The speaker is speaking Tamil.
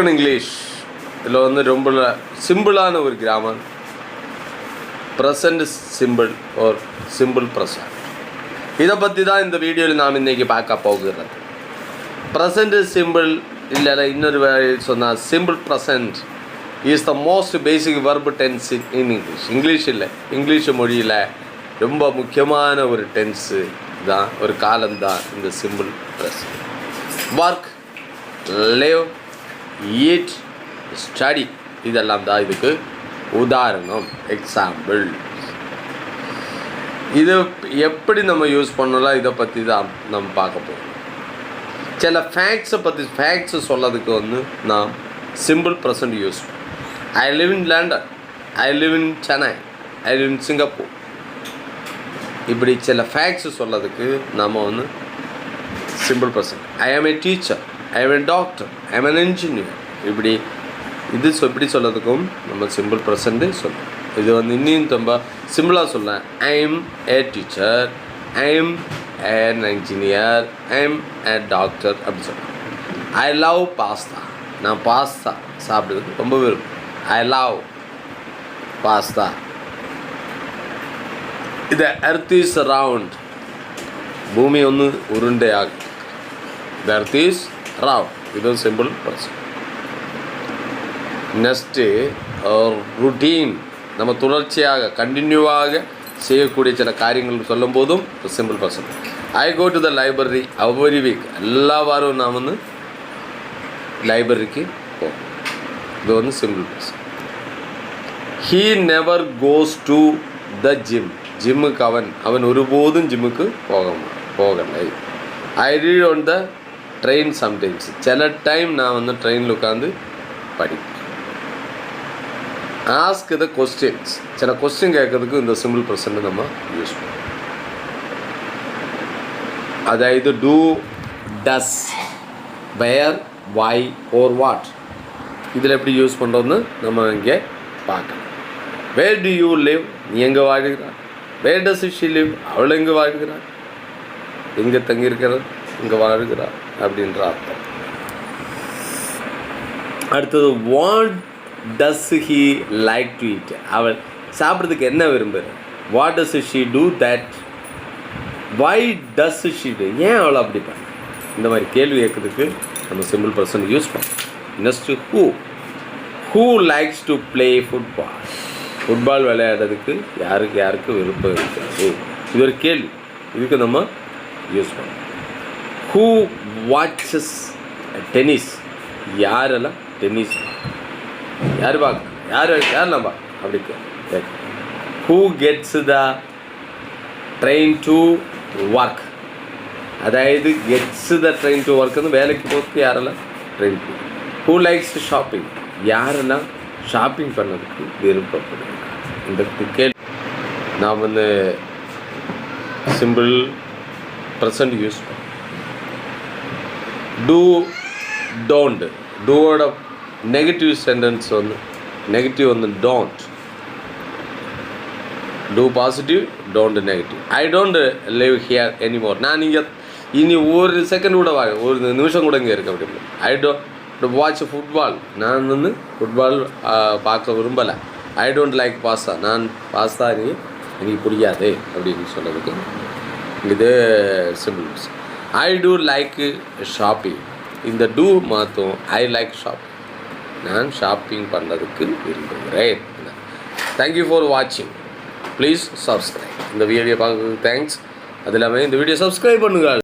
English இதில் வந்து ரொம்ப சிம்பிளான ஒரு கிராமர் ப்ரெசன்ட் சிம்பிள் ஒரு சிம்பிள் ப்ரெசன்ட் இதை பற்றி தான் இந்த வீடியோவில் நாம் இன்றைக்கி பார்க்க போகிறது. ப்ரெசன்ட் சிம்பிள் இல்லை இன்னொரு சொன்னால் simple present is the most basic verb tense in English இல்லை இங்கிலீஷ் மொழியில் ரொம்ப முக்கியமான ஒரு டென்ஸு தான் ஒரு காலம்தான் இந்த simple present. Work, live, eat, study இதெல்லாம் தான் இதுக்கு உதாரணம், எக்ஸாம்பிள். இது எப்படி நம்ம யூஸ் பண்ணலாம் இதை பற்றி தான் நம்ம பார்க்க போகிறோம். சில ஃபேக்ட்ஸை சொல்லதுக்கு வந்து நாம் சிம்பிள் ப்ரெசன்ட் யூஸ் பண்ணுவோம். I live in London, I live in Chennai, I live in Singapore. இப்படி சில ஃபேக்ட்ஸு சொல்லதுக்கு நம்ம வந்து சிம்பிள் ப்ரெசன்ட். ஐ ஆம் ஏ டீச்சர், ஐ ஆம் ஏ டாக்டர், ஐ ஆம் an engineer. இப்படி இது எப்படி சொல்லதுக்கும் நம்ம சிம்பிள் ப்ரெசண்ட்டு சொல்லணும். இது வந்து இன்னும் ரொம்ப சிம்பிளாக சொல்லலாம். I am a teacher, I am an engineer, I am a doctor அப்படி சொல்லலாம். ஐ லவ் பாஸ்தா, நான் பாஸ்தா சாப்பிடுறது ரொம்ப விரும்புகிறேன். I love pasta. இது எர்த் இஸ் ரவுண்ட், பூமி ஒன்று உருண்டையாகும். The earth is round. இது சிம்பிள் ப்ரெசன்ட். நெக்ஸ்ட்டு ருட்டீன், நம்ம தொடர்ச்சியாக கண்டினியூவாக செய்யக்கூடிய சில காரியங்கள் சொல்லும் போதும் simple present. I go to the library every week, எல்லா வாரம் நான் வந்து லைப்ரரிக்கு போவேன். இது வந்து simple present. He never goes to the gym, ஜிம்முக்கு அவன் ஒருபோதும் ஜிம்முக்கு போகலை. I read on the train sometimes, சில டைம் நான் வந்து ட்ரெயினில் உட்காந்து படிப்பேன். ஆஸ்க் த கொஸ்டின்ஸ், சில கொஸ்டின் கேட்கறதுக்கு இந்த சிம்பிள் ப்ரெசன்ட் நம்ம யூஸ் பண்ணுவோம். அதாவது two, does, where, why wore what இதில் எப்படி யூஸ் பண்ணுறோன்னு நம்ம இங்கே பார்க்கலாம். வேர் டு யூ லிவ், நீ எங்கே வாழ்கிறார். வேர் டஸ் ஷி லிவ், அவள் எங்கே வாழ்கிறார். எங்கே தங்கியிருக்கிறது, இங்கே வாழ்கிறார் அப்படின்ற அர்த்தம். அடுத்தது what does he like to eat, அவள் சாப்பிட்றதுக்கு என்ன விரும்புகிறார். What does she do that, why does she do, ஏன் அவள் அப்படி பண்ண. இந்த மாதிரி கேள்வி கேட்கறதுக்கு நம்ம சிம்பிள் ப்ரெசன்ட் யூஸ் பண்ணுறோம். Next who likes to play football, football விளையாடுறதுக்கு யாருக்கு விருப்பம் இருக்காது. இது ஒரு கேள்வி, இதுக்கு நம்ம யூஸ் பண்ணுறோம். ஹூ வாட்சஸ் டென்னிஸ், யாரெல்லாம் டென்னிஸ் யார் பார்க்க யாரெல்லாம் பார்க்க அப்படி கேட்க. Who gets the train to work, அதாவது gets the train to work வந்து வேலைக்கு போகிறதுக்கு யாரெல்லாம் train to. Who likes shopping, யாரெல்லாம் ஷாப்பிங் பண்ணதுக்கு விருப்பப்படுகிறாங்க. இந்த கேள்வி நான் வந்து சிம்பிள் ப்ரெசன்ட் யூஸ் பண்ணேன். டூ, டோன்ட், டூவோட நெகட்டிவ் சென்டென்ஸ் வந்து நெகட்டிவ் வந்து don't. Do positive, don't negative. I don't live here anymore, நான் இங்கே இனி ஒரு செகண்ட் கூட ஒரு நிமிஷம் கூட இங்கே இருக்க முடியும். ஐ டோன்ட் வாட்ச் ஃபுட்பால், நான் வந்து ஃபுட்பால் பார்க்க விரும்பலை. ஐ டோன்ட் லைக் பாஸ்தா, நான் பாஸ்தா எனக்கு பிடிக்காது அப்படின்னு சொன்னதுக்கு இது சிம்பிள்ஸ். ஐ டூ லைக் ஷாப்பிங், இந்த டூ மாற்றும் ஐ லைக் ஷாப்பிங், நான் ஷாப்பிங் பண்ணுறதுக்கு விரும்புகிறேன். தேங்க்யூ ஃபார் வாட்சிங், ப்ளீஸ் சப்ஸ்கிரைப். இந்த வீடியோ பார்க்குறதுக்கு தேங்க்ஸ். அது இல்லாமல் இந்த வீடியோ சப்ஸ்கிரைப் பண்ணுங்கள்.